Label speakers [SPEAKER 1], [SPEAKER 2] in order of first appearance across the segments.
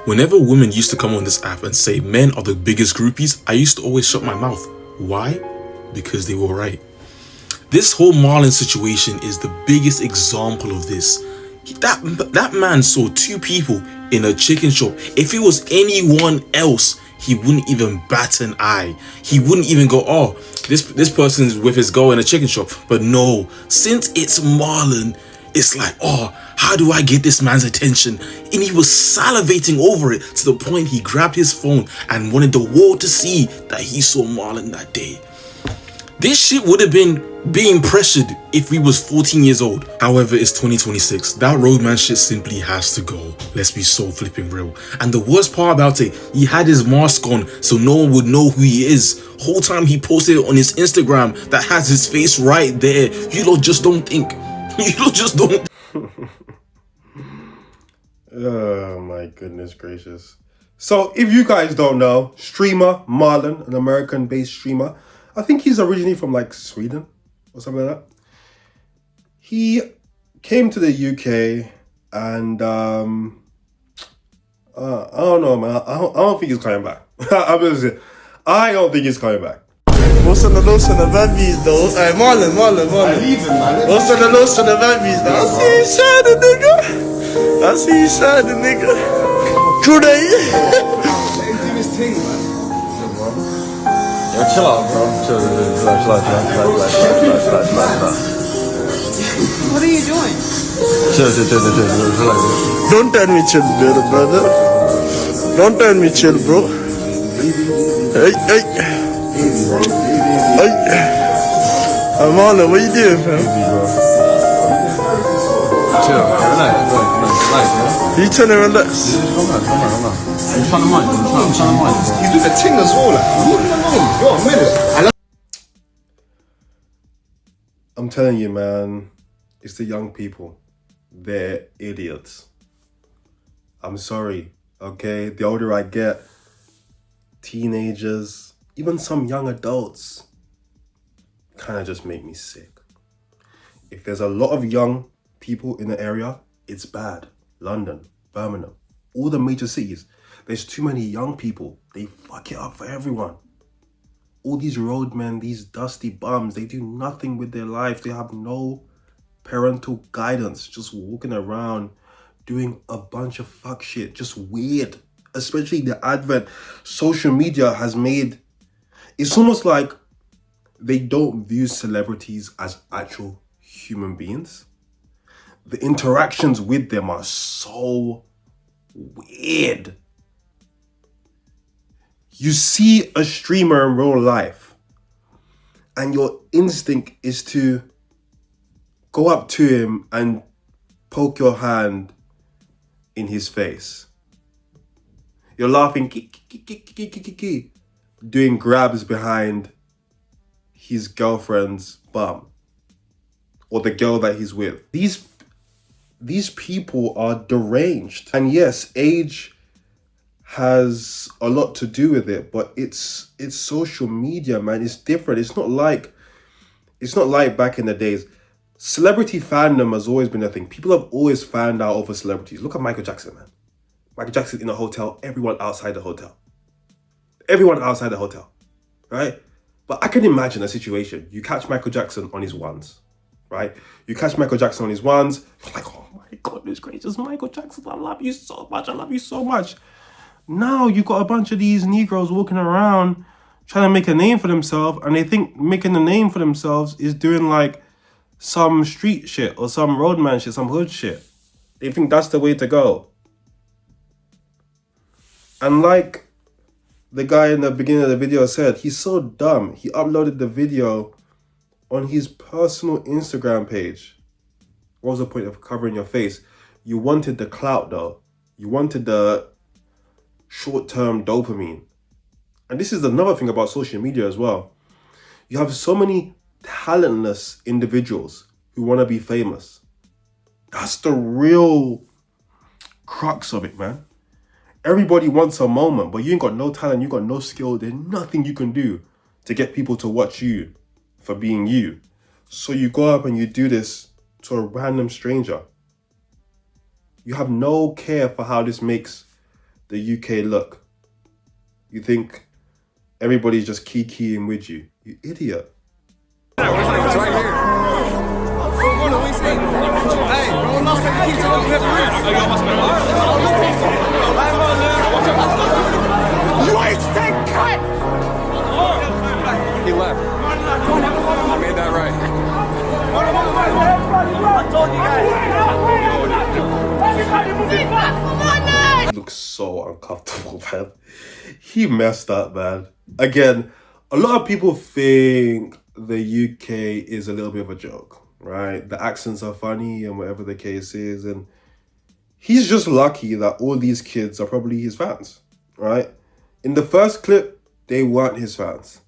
[SPEAKER 1] Whenever women used to come on this app and say men are the biggest groupies, I used to always shut my mouth. Why? Because they were right. This whole Marlon situation is the biggest example of this. That man saw two people in a chicken shop. If it was anyone else, he wouldn't even bat an eye. He wouldn't even go, oh, this person's with his girl in a chicken shop. But no, since it's Marlon, it's like, oh, how do I get this man's attention? And he was salivating over it to the point he grabbed his phone and wanted the world to see that he saw Marlon that day. This shit would have been being pressured if we was 14 years old. However, it's 2026. That roadman shit simply has to go. Let's be so flipping real. And the worst part about it, he had his mask on so no one would know who he is. Whole time he posted it on his Instagram that has his face right there. You lot just don't think. You lot just don't.
[SPEAKER 2] Oh my goodness gracious. So if you guys don't know, streamer Marlon, an American-based streamer, I think he's originally from like Sweden or something like that. He came to the UK and I don't know, man. I don't think he's coming back. I don't think he's coming back.
[SPEAKER 3] What's on the loose on the babies though? Hey, Marlon. I leave him, man. What's on the loose on the babies though? I see you shining, nigga. True day.
[SPEAKER 4] Do his thing, man.
[SPEAKER 5] Yo, chill out, bro. Chill out.
[SPEAKER 4] What are you doing?
[SPEAKER 5] Chill.
[SPEAKER 3] Don't tell me chill, brother. Don't tell me chill, bro. Hey. I'm Marlon, what you doing, fam?
[SPEAKER 5] Chill. Relax, bro.
[SPEAKER 3] You trying to relax?
[SPEAKER 5] Come on. I'm trying to mind.
[SPEAKER 4] He's with the ting as well, like, leave him alone. You're a minute.
[SPEAKER 2] I'm telling you, man, it's the young people. They're idiots. I'm sorry, okay? The older I get, teenagers, even some young adults, kind of just make me sick. If there's a lot of young people in the area, it's bad. London, Birmingham, all the major cities. There's too many young people. They fuck it up for everyone. All these roadmen, these dusty bums, they do nothing with their life. They have no parental guidance, just walking around doing a bunch of fuck shit, just weird. Especially the advent social media has made, it's almost like they don't view celebrities as actual human beings. The interactions with them are so weird. You see a streamer in real life and your instinct is to go up to him and poke your hand in his face. You're laughing, doing grabs behind his girlfriend's bum or the girl that he's with. These people are deranged. And yes, age has a lot to do with it, but it's social media, man. It's different. It's not like back in the days. Celebrity fandom has always been a thing. People have always fanned out over celebrities. Look at Michael Jackson, man. Michael Jackson in a hotel, everyone outside the hotel. Right? But I can imagine a situation. You catch Michael Jackson on his ones, right? You're like, oh my goodness gracious, Michael Jackson, I love you so much. Now you got a bunch of these Negroes walking around trying to make a name for themselves, and they think making a name for themselves is doing like some street shit or some roadman shit, some hood shit. They think that's the way to go. And like the guy in the beginning of the video said, he's so dumb. He uploaded the video on his personal Instagram page. What was the point of covering your face? You wanted the clout though. You wanted the short-term dopamine. And this is another thing about social media as well. You have so many talentless individuals who want to be famous. That's the real crux of it, man. Everybody wants a moment, but you ain't got no talent, you got no skill, there's nothing you can do to get people to watch you for being you. So you go up and you do this to a random stranger. You have no care for how this makes the UK look? You think everybody's just keying with you? You idiot.
[SPEAKER 5] It's right here. What are we saying? Hey, bro, I'm not going to keep talking You ain't stay cut! He left. I made that right.
[SPEAKER 6] I told you guys.
[SPEAKER 2] He looks so uncomfortable, man. He messed up, man. Again, a lot of people think the UK is a little bit of a joke, right? The accents are funny and whatever the case is. And he's just lucky that all these kids are probably his fans, right? In the first clip, they weren't his fans.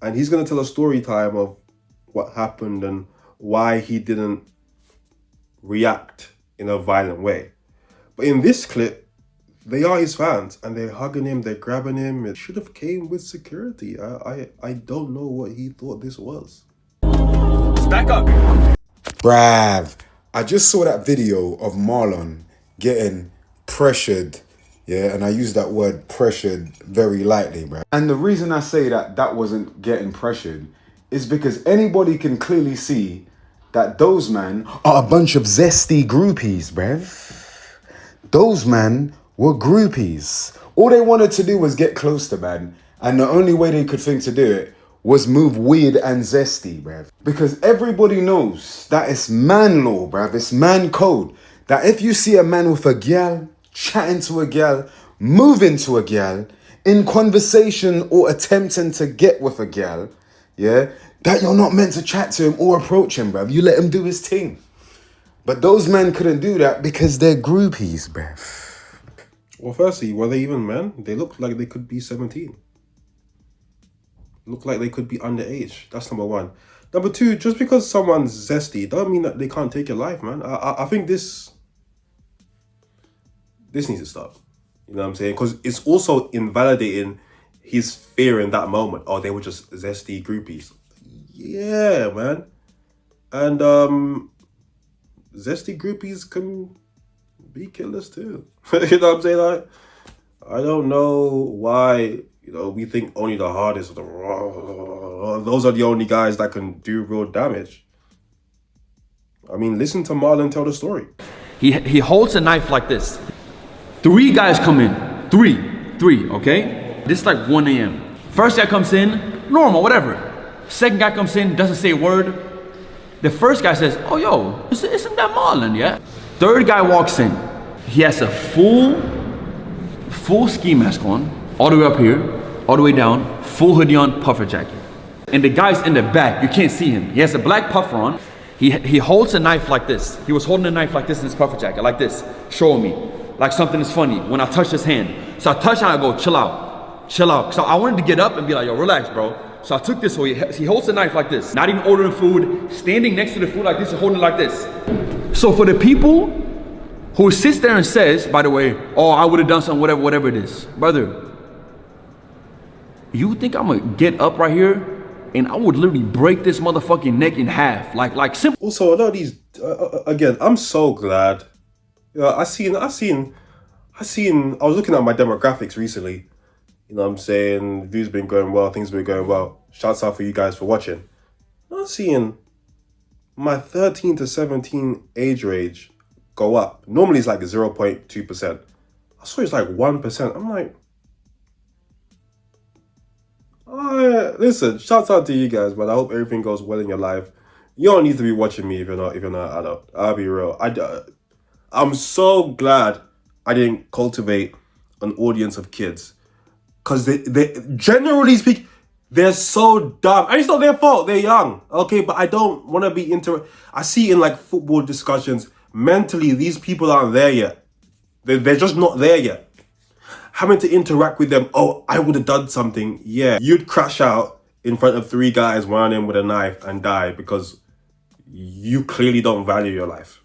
[SPEAKER 2] And he's going to tell a story time of what happened and why he didn't react in a violent way. But in this clip, they are his fans and they're hugging him, they're grabbing him. It should have came with security. I don't know what he thought this was.
[SPEAKER 5] Back up.
[SPEAKER 7] Brav, I just saw that video of Marlon getting pressured. Yeah, and I use that word pressured very lightly, bruv. And the reason I say that wasn't getting pressured is because anybody can clearly see that those men are a bunch of zesty groupies, bruv. Those men were groupies. All they wanted to do was get close to man, and the only way they could think to do it was move weird and zesty, bruv. Because everybody knows that it's man law, bruv. It's man code. That if you see a man with a gal, chatting to a gal, moving to a gal, in conversation or attempting to get with a gal, yeah, that you're not meant to chat to him or approach him, bruv. You let him do his thing. But those men couldn't do that because they're groupies, bruv.
[SPEAKER 2] Well, firstly, were they even men? They looked like they could be 17. Look like they could be underage. That's number one. Number two, just because someone's zesty don't mean that they can't take your life, man. I think this needs to stop. You know what I'm saying? Because it's also invalidating his fear in that moment. Oh, they were just zesty groupies. Yeah, man. And zesty groupies can be killers too. You know what I'm saying? Like, I don't know why, we think only the hardest, those are the only guys that can do real damage. I mean, listen to Marlon tell the story.
[SPEAKER 8] He holds a knife like this. 3 guys come in. Three, okay? This is like 1 a.m. First guy comes in, normal, whatever. Second guy comes in, doesn't say a word. The first guy says, oh, yo, isn't that Marlon, yeah? Third guy walks in. He has a full ski mask on, all the way up here, all the way down, full hoodie on, puffer jacket. And the guy's in the back, you can't see him. He has a black puffer on. He holds a knife like this. He was holding a knife like this in his puffer jacket, like this, showing me, like something is funny when I touch his hand. So I touch and I go, chill out. So I wanted to get up and be like, yo, relax, bro. So I took this, so he holds the knife like this, not even ordering food, standing next to the food like this and holding it like this. So for the people who sits there and says, by the way, oh, I would have done something, whatever it is. Brother, you think I'm gonna get up right here and I would literally break this motherfucking neck in half, like simple.
[SPEAKER 2] Also, a lot of these, again, I'm so glad. I was looking at my demographics recently. You know what I'm saying? Views been going well, things been going well. Shouts out for you guys for watching. I'm seeing my 13 to 17 age range go up. Normally it's like 0.2%. I saw it's like 1%. I'm like, listen, shouts out to you guys, but I hope everything goes well in your life. You don't need to be watching me if you're not an adult. I'll be real. I'm so glad I didn't cultivate an audience of kids. Because they generally speak, they're so dumb. And it's not their fault, they're young. Okay, but I don't want to be I see in like football discussions, mentally, these people aren't there yet. They're just not there yet. Having to interact with them, oh, I would have done something. Yeah, you'd crash out in front of 3 guys, one in with a knife and die because you clearly don't value your life.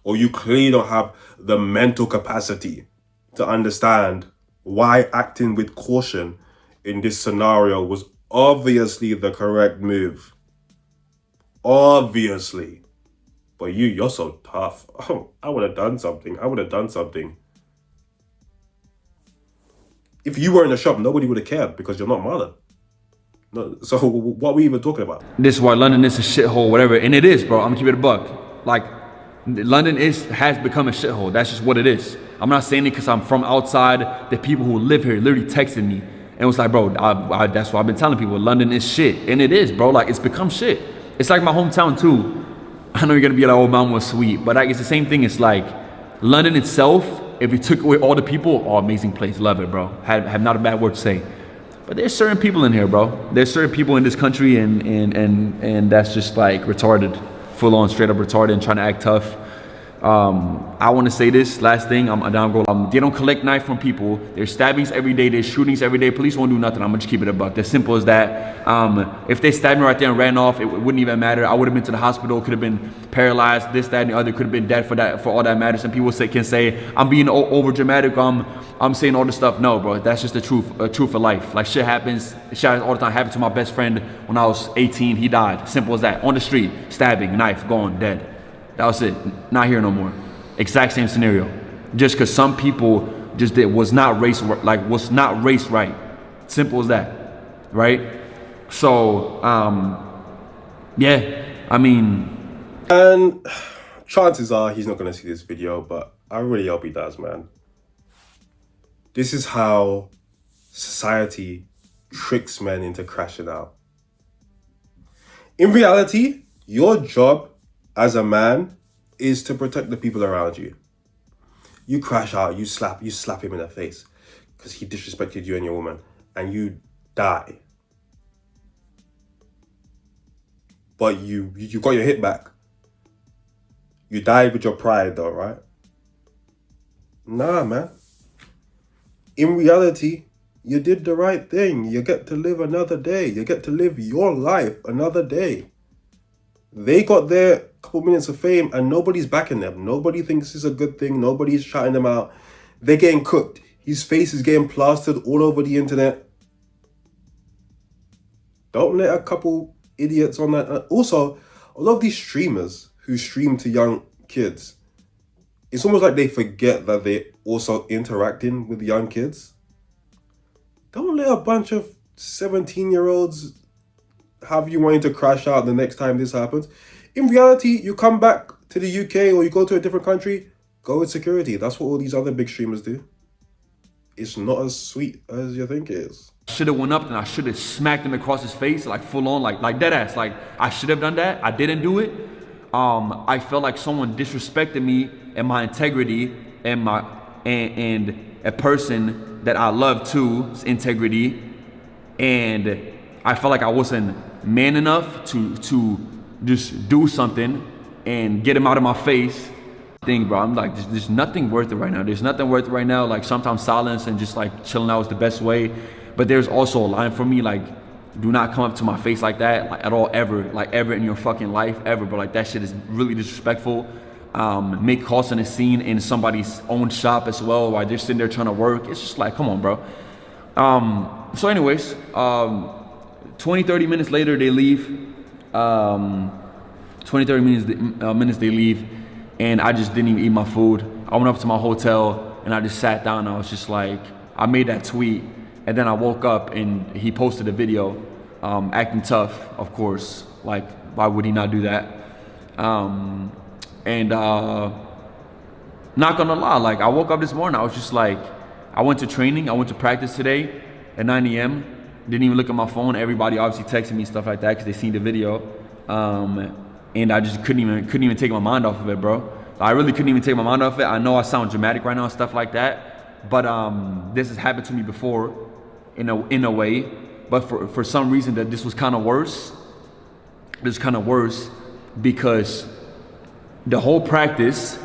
[SPEAKER 2] Or you clearly don't have the mental capacity to understand why acting with caution in this scenario was obviously the correct move. Obviously. But you're so tough. Oh, I would have done something. I would have done something. If you were in the shop, nobody would have cared because you're not Marlon. No, so what are we even talking about?
[SPEAKER 8] This is why London is a shithole, whatever, and it is, bro. I'm gonna keep it a buck. Like, London has become a shithole. That's just what it is. I'm not saying it because I'm from outside. The people who live here literally texted me and was like, bro, that's what I've been telling people. London is shit, and it is, bro. Like, it's become shit. It's like my hometown too. I know you're gonna be like, oh, mom was sweet, but like, it's the same thing. It's like London itself. If you took away all the people, oh, amazing place, love it, bro. Have not a bad word to say. But there's certain people in here, bro. There's certain people in this country, and that's just like retarded, full on, straight up retarded, and trying to act tough. I want to say this last thing. They don't collect knife from people. There's stabbings every day. There's shootings every day. Police won't do nothing. I'm gonna just keep it a buck. As simple as that. If they stabbed me right there and ran off, it wouldn't even matter. I would have been to the hospital. Could have been paralyzed. This, that, and the other. Could have been dead for all that matters. And people can say I'm being over dramatic. I'm saying all this stuff. No, bro. That's just the truth. Truth of life. Like, shit happens. Shit all the time. Happened to my best friend when I was 18. He died. Simple as that. On the street, stabbing, knife, gone, dead. That was it. Not here no more. Exact same scenario. Just because some people was not race right. Simple as that, right? So, yeah. I mean,
[SPEAKER 2] and chances are he's not gonna see this video, but I really hope he does, man. This is how society tricks men into crashing out. In reality, your job as a man is to protect the people around you. You crash out, you slap him in the face because he disrespected you and your woman, and you die. But you got your hit back. You died with your pride though, right? Nah, man. In reality, you did the right thing. You get to live another day. You get to live your life another day. They got their couple minutes of fame and nobody's backing them. Nobody thinks it's a good thing. Nobody's shouting them out. They're getting cooked. His face is getting plastered all over the internet. Don't let a couple idiots on that. Also, a lot of these streamers who stream to young kids, it's almost like they forget that they're also interacting with young kids. Don't let a bunch of 17-year-olds have you wanting to crash out the next time this happens. In reality, you come back to the UK or you go to a different country, go with security. That's what all these other big streamers do. It's not as sweet as you think it is.
[SPEAKER 8] Should have went up and I should have smacked him across his face, like full on, like dead ass. Like, I should have done that. I didn't do it. I felt like someone disrespected me and my integrity and a person that I love too's integrity, and I felt like I wasn't man enough to just do something and get him out of my face. Thing, bro, I'm like, there's nothing worth it right now. There's nothing worth it right now. Like, sometimes silence and just like chilling out is the best way. But there's also a line for me, like, do not come up to my face like that, like, at all, ever, like, ever in your fucking life, ever. But like, that shit is really disrespectful. Causing a scene in somebody's own shop as well while they're sitting there trying to work. It's just like, come on, bro. So anyways, 20-30 minutes later they leave. 20-30 minutes they leave, and I just didn't even eat my food. I went up to my hotel and I just sat down. I was just like, I made that tweet, and then I woke up and he posted a video, acting tough, of course. Like, why would he not do that? Not gonna lie, like, I woke up this morning, I was just like, I went to training, I went to practice today at 9 a.m. Didn't even look at my phone. Everybody obviously texted me stuff like that because they seen the video. And I just couldn't even take my mind off of it, bro. I really couldn't even take my mind off of it. I know I sound dramatic right now and stuff like that, but this has happened to me before in a way. But for some reason that this was kind of worse. This is kind of worse because the whole practice,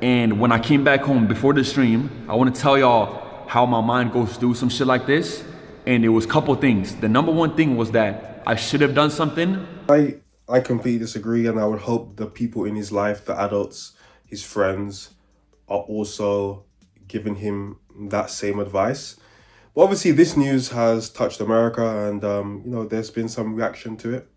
[SPEAKER 8] and when I came back home before the stream, I want to tell y'all how my mind goes through some shit like this. And it was a couple things. The number one thing was that I should have done something.
[SPEAKER 2] I completely disagree, and I would hope the people in his life, the adults, his friends, are also giving him that same advice. But obviously this news has touched America, and you know, there's been some reaction to it.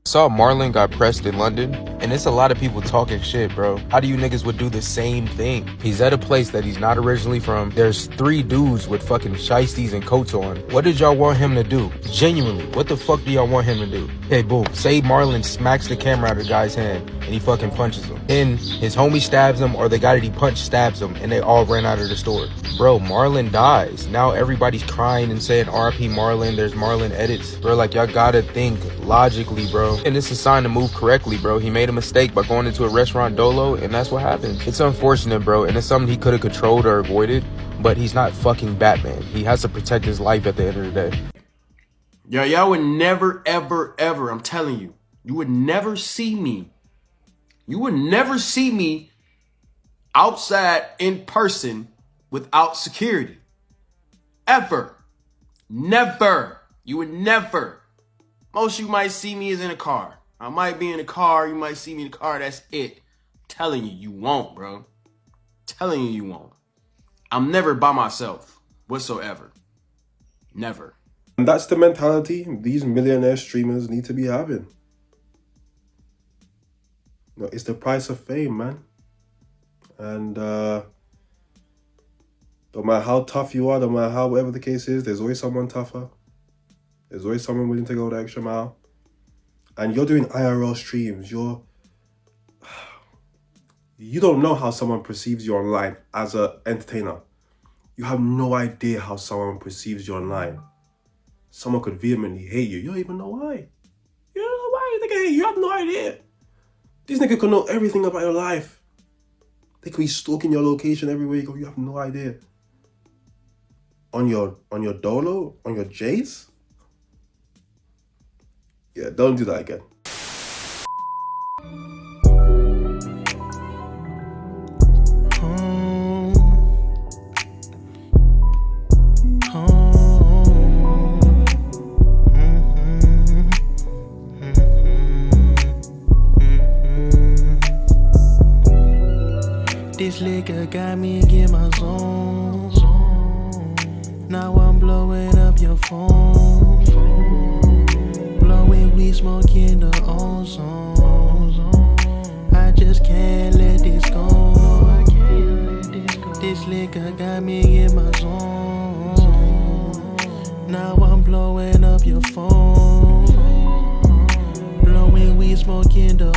[SPEAKER 9] Saw Marlon got pressed in London, and it's a lot of people talking shit, bro. How do you niggas would do the same thing? He's at a place that he's not originally from. There's 3 dudes with fucking shiesties and coats on. What did y'all want him to do? Genuinely, what the fuck do y'all want him to do? Hey, boom, say Marlon smacks the camera out of the guy's hand, and he fucking punches him. Then his homie stabs him, or the guy that he punched stabs him, and they all ran out of the store. Bro, Marlon dies. Now everybody's crying and saying RP Marlon, there's Marlon edits. Bro, like, y'all gotta think logically, bro. And it's a sign to move correctly, bro. He made a mistake by going into a restaurant dolo, and that's what happened. It's unfortunate, bro, and it's something he could have controlled or avoided, but he's not fucking Batman. He has to protect his life at the end of the day.
[SPEAKER 10] Yo, y'all would never, ever, ever, I'm telling you, you would never see me. You would never see me outside in person without security. Ever. Never. You would never. Most of you might see me as in a car. I might be in a car. You might see me in a car. That's it. Telling you, you won't, bro. Telling you, you won't. I'm never by myself whatsoever. Never.
[SPEAKER 2] And that's the mentality these millionaire streamers need to be having. No, it's the price of fame, man. And no matter how tough you are, no matter how whatever the case is, there's always someone tougher. There's always someone willing to go the extra mile. And you're doing IRL streams. You don't know how someone perceives you online as an entertainer. You have no idea how someone perceives you online. Someone could vehemently hate you. You don't even know why. You don't know why they can hate you. You have no idea. These niggas could know everything about your life. They could be stalking your location everywhere you go. You have no idea. On your dolo, on your J's. Yeah, don't do that again.
[SPEAKER 11] This liquor got me in my zone. Now I'm blowing up your phone. Blowing weed, smoking the ozone. I just can't let this go. This liquor got me in my zone. Now I'm blowing up your phone. Blowing weed, smoking the